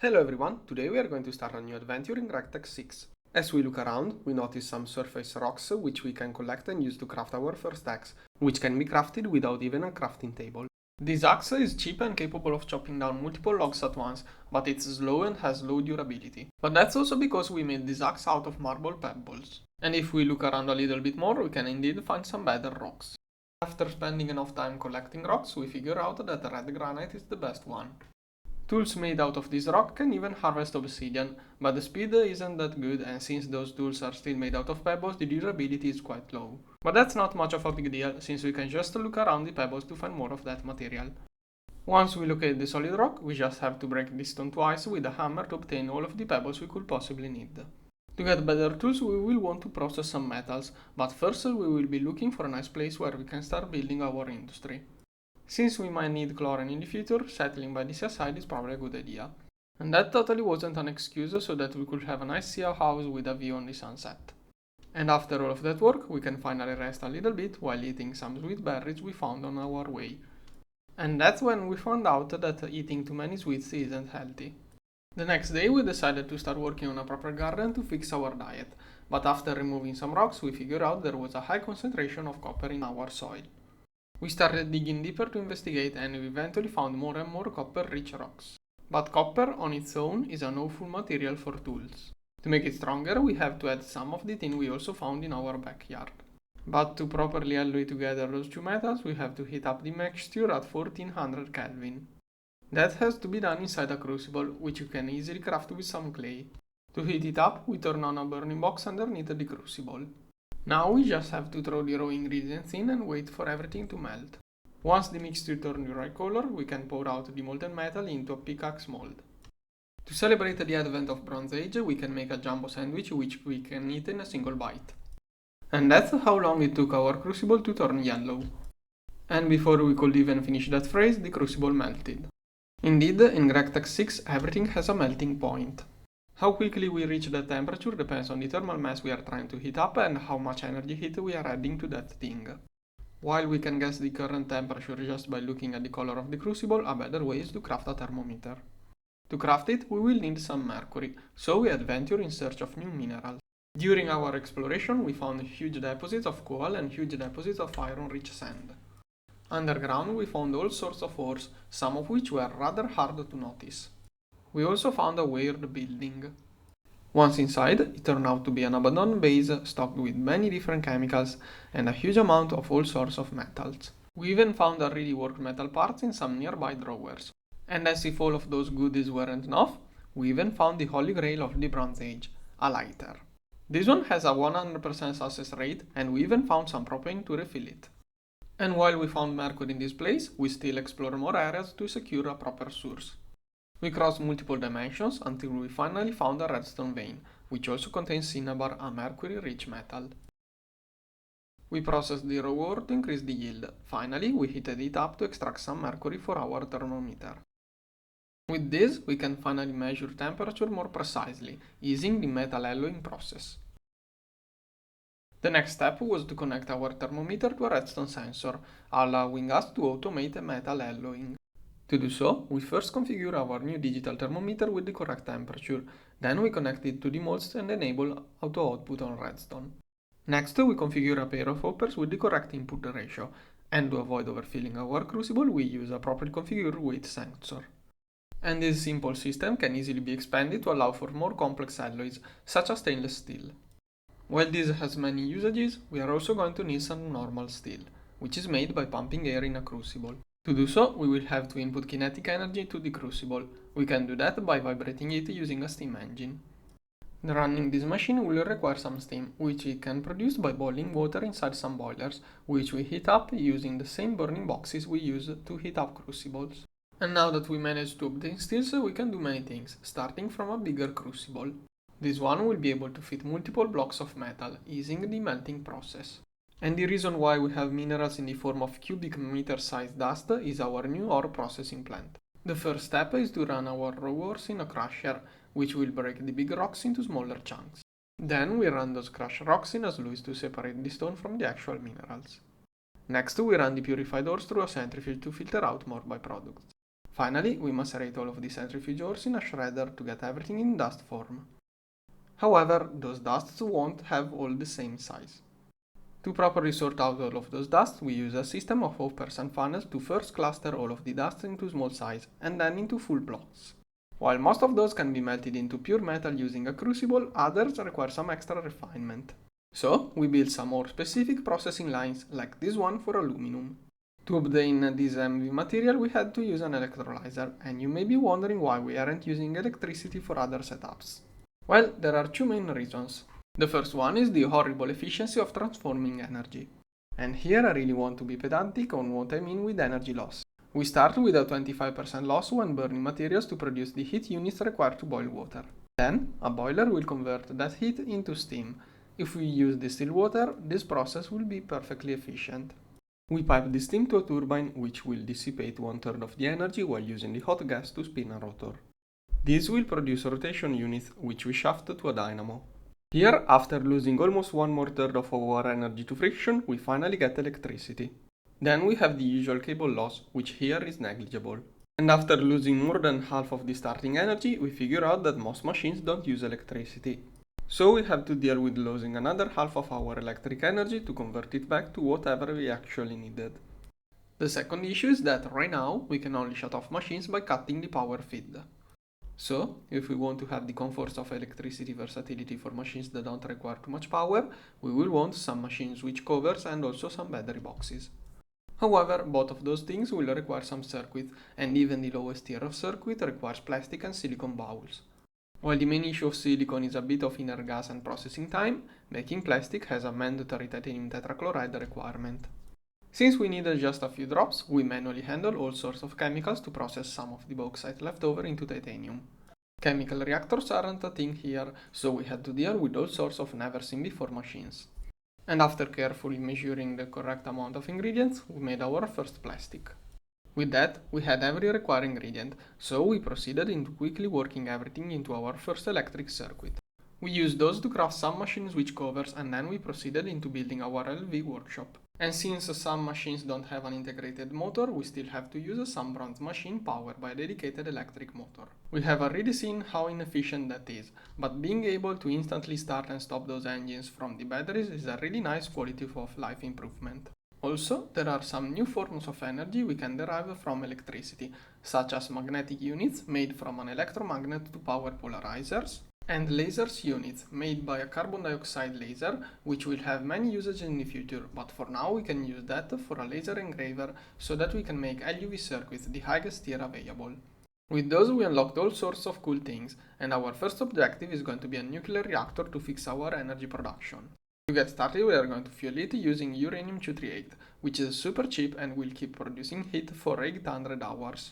Hello everyone, today we are going to start a new adventure in gregtech 6. As we look around, we notice some surface rocks which we can collect and use to craft our first axe, which can be crafted without even a crafting table. This axe is cheap and capable of chopping down multiple logs at once, but it's slow and has low durability. But that's also because we made this axe out of marble pebbles. And if we look around a little bit more, we can indeed find some better rocks. After spending enough time collecting rocks, we figure out that red granite is the best one. Tools made out of this rock can even harvest obsidian, but the speed isn't that good, and since those tools are still made out of pebbles, the durability is quite low. But that's not much of a big deal, since we can just look around the pebbles to find more of that material. Once we locate the solid rock, we just have to break the stone twice with a hammer to obtain all of the pebbles we could possibly need. To get better tools, we will want to process some metals, but first we will be looking for a nice place where we can start building our industry. Since we might need chlorine in the future, settling by the seaside is probably a good idea. And that totally wasn't an excuse so that we could have a nice sea house with a view on the sunset. And after all of that work, we can finally rest a little bit while eating some sweet berries we found on our way. And that's when we found out that eating too many sweets isn't healthy. The next day we decided to start working on a proper garden to fix our diet, but after removing some rocks we figured out there was a high concentration of copper in our soil. We started digging deeper to investigate and we eventually found more and more copper-rich rocks. But copper on its own is an awful material for tools. To make it stronger, we have to add some of the tin we also found in our backyard. But to properly alloy together those two metals, we have to heat up the mixture at 1400 Kelvin. That has to be done inside a crucible, which you can easily craft with some clay. To heat it up, we turn on a burning box underneath the crucible. Now we just have to throw the raw ingredients in and wait for everything to melt. Once the mixture turns the right color, we can pour out the molten metal into a pickaxe mold. To celebrate the advent of Bronze Age, we can make a jumbo sandwich which we can eat in a single bite. And that's how long it took our crucible to turn yellow. And before we could even finish that phrase, the crucible melted. Indeed, in gregtech 6 everything has a melting point. How quickly we reach that temperature depends on the thermal mass we are trying to heat up and how much energy heat we are adding to that thing. While we can guess the current temperature just by looking at the color of the crucible, a better way is to craft a thermometer. To craft it, we will need some mercury, so we adventure in search of new minerals. During our exploration, we found huge deposits of coal and huge deposits of iron-rich sand. Underground, we found all sorts of ores, some of which were rather hard to notice. We also found a weird building. Once inside, it turned out to be an abandoned base stocked with many different chemicals and a huge amount of all sorts of metals. We even found already worked metal parts in some nearby drawers. And as if all of those goodies weren't enough, we even found the holy grail of the Bronze Age, a lighter. This one has a 100% success rate and we even found some propane to refill it. And while we found mercury in this place, we still explore more areas to secure a proper source. We crossed multiple dimensions until we finally found a redstone vein, which also contains cinnabar, a mercury-rich metal. We processed the raw ore to increase the yield. Finally, we heated it up to extract some mercury for our thermometer. With this, we can finally measure temperature more precisely, easing the metal alloying process. The next step was to connect our thermometer to a redstone sensor, allowing us to automate metal alloying. To do so, we first configure our new digital thermometer with the correct temperature, then we connect it to the molds and enable auto output on redstone. Next, we configure a pair of hoppers with the correct input ratio, and to avoid overfilling our crucible, we use a properly configured weight sensor. And this simple system can easily be expanded to allow for more complex alloys, such as stainless steel. While this has many usages, we are also going to need some normal steel, which is made by pumping air in a crucible. To do so, we will have to input kinetic energy to the crucible. We can do that by vibrating it using a steam engine. Running this machine will require some steam, which it can produce by boiling water inside some boilers, which we heat up using the same burning boxes we use to heat up crucibles. And now that we managed to obtain steels, we can do many things, starting from a bigger crucible. This one will be able to fit multiple blocks of metal, easing the melting process. And the reason why we have minerals in the form of cubic meter sized dust is our new ore processing plant. The first step is to run our raw ores in a crusher, which will break the big rocks into smaller chunks. Then we run those crushed rocks in a sluice to separate the stone from the actual minerals. Next we run the purified ores through a centrifuge to filter out more byproducts. Finally, we macerate all of these centrifugors in a shredder to get everything in dust form. However, those dusts won't have all the same size. To properly sort out all of those dusts, we use a system of hoppers and funnels to first cluster all of the dust into small size and then into full blocks. While most of those can be melted into pure metal using a crucible, others require some extra refinement. So, we build some more specific processing lines, like this one for aluminum. To obtain this MV material, we had to use an electrolyzer, and you may be wondering why we aren't using electricity for other setups. Well, there are two main reasons. The first one is the horrible efficiency of transforming energy. And here I really want to be pedantic on what I mean with energy loss. We start with a 25% loss when burning materials to produce the heat units required to boil water. Then, a boiler will convert that heat into steam. If we use distilled water, this process will be perfectly efficient. We pipe the steam to a turbine, which will dissipate 1/3 of the energy while using the hot gas to spin a rotor. This will produce rotation units, which we shaft to a dynamo. Here, after losing almost 1/3 of our energy to friction, we finally get electricity. Then we have the usual cable loss, which here is negligible. And after losing more than half of the starting energy, we figure out that most machines don't use electricity. So we have to deal with losing another half of our electric energy to convert it back to whatever we actually needed. The second issue is that right now we can only shut off machines by cutting the power feed. So, if we want to have the comforts of electricity versatility for machines that don't require too much power, we will want some machine switch covers and also some battery boxes. However, both of those things will require some circuit, and even the lowest tier of circuit requires plastic and silicon bowls. While the main issue of silicon is a bit of inner gas and processing time, making plastic has a mandatory titanium tetrachloride requirement. Since we needed just a few drops, we manually handle all sorts of chemicals to process some of the bauxite left over into titanium. Chemical reactors aren't a thing here, so we had to deal with all sorts of never-seen-before machines. And after carefully measuring the correct amount of ingredients, we made our first plastic. With that, we had every required ingredient, so we proceeded into quickly working everything into our first electric circuit. We used those to craft some machine switch covers, and then we proceeded into building our LV workshop. And since some machines don't have an integrated motor, we still have to use some bronze machine powered by a dedicated electric motor. We have already seen how inefficient that is, but being able to instantly start and stop those engines from the batteries is a really nice quality of life improvement. Also, there are some new forms of energy we can derive from electricity, such as magnetic units made from an electromagnet to power polarizers, and lasers units made by a carbon dioxide laser, which will have many usages in the future, but for now we can use that for a laser engraver so that we can make LUV circuits the highest tier available. With those we unlocked all sorts of cool things, and our first objective is going to be a nuclear reactor to fix our energy production. To get started, we are going to fuel it using uranium-238, which is super cheap and will keep producing heat for 800 hours.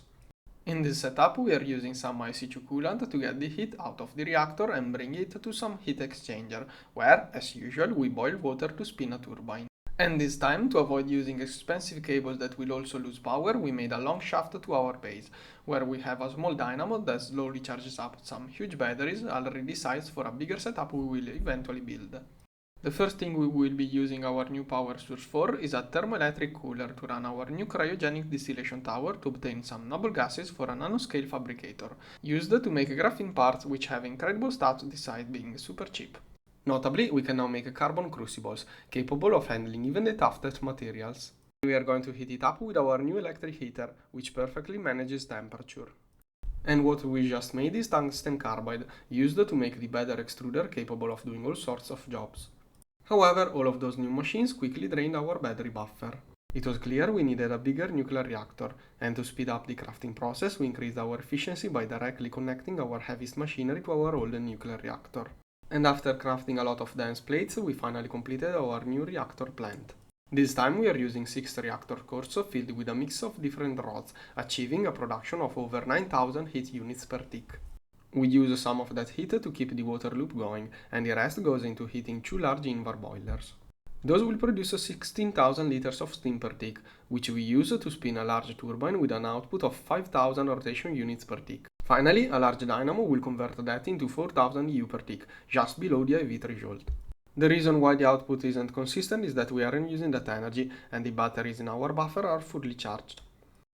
In this setup, we are using some IC2 coolant to get the heat out of the reactor and bring it to some heat exchanger, where, as usual, we boil water to spin a turbine. And this time, to avoid using expensive cables that will also lose power, we made a long shaft to our base, where we have a small dynamo that slowly charges up some huge batteries already sized for a bigger setup we will eventually build. The first thing we will be using our new power source for is a thermoelectric cooler to run our new cryogenic distillation tower to obtain some noble gases for a nanoscale fabricator, used to make graphene parts which have incredible stats besides being super cheap. Notably, we can now make carbon crucibles, capable of handling even the toughest materials. We are going to heat it up with our new electric heater, which perfectly manages temperature. And what we just made is tungsten carbide, used to make the better extruder capable of doing all sorts of jobs. However, all of those new machines quickly drained our battery buffer. It was clear we needed a bigger nuclear reactor, and to speed up the crafting process, we increased our efficiency by directly connecting our heaviest machinery to our old nuclear reactor. And after crafting a lot of dense plates, we finally completed our new reactor plant. This time we are using 6 reactor cores filled with a mix of different rods, achieving a production of over 9,000 heat units per tick. We use some of that heat to keep the water loop going, and the rest goes into heating 2 large invar boilers. Those will produce 16,000 liters of steam per tick, which we use to spin a large turbine with an output of 5,000 rotation units per tick. Finally, a large dynamo will convert that into 4,000 EU per tick, just below the IV threshold. The reason why the output isn't consistent is that we aren't using that energy, and the batteries in our buffer are fully charged.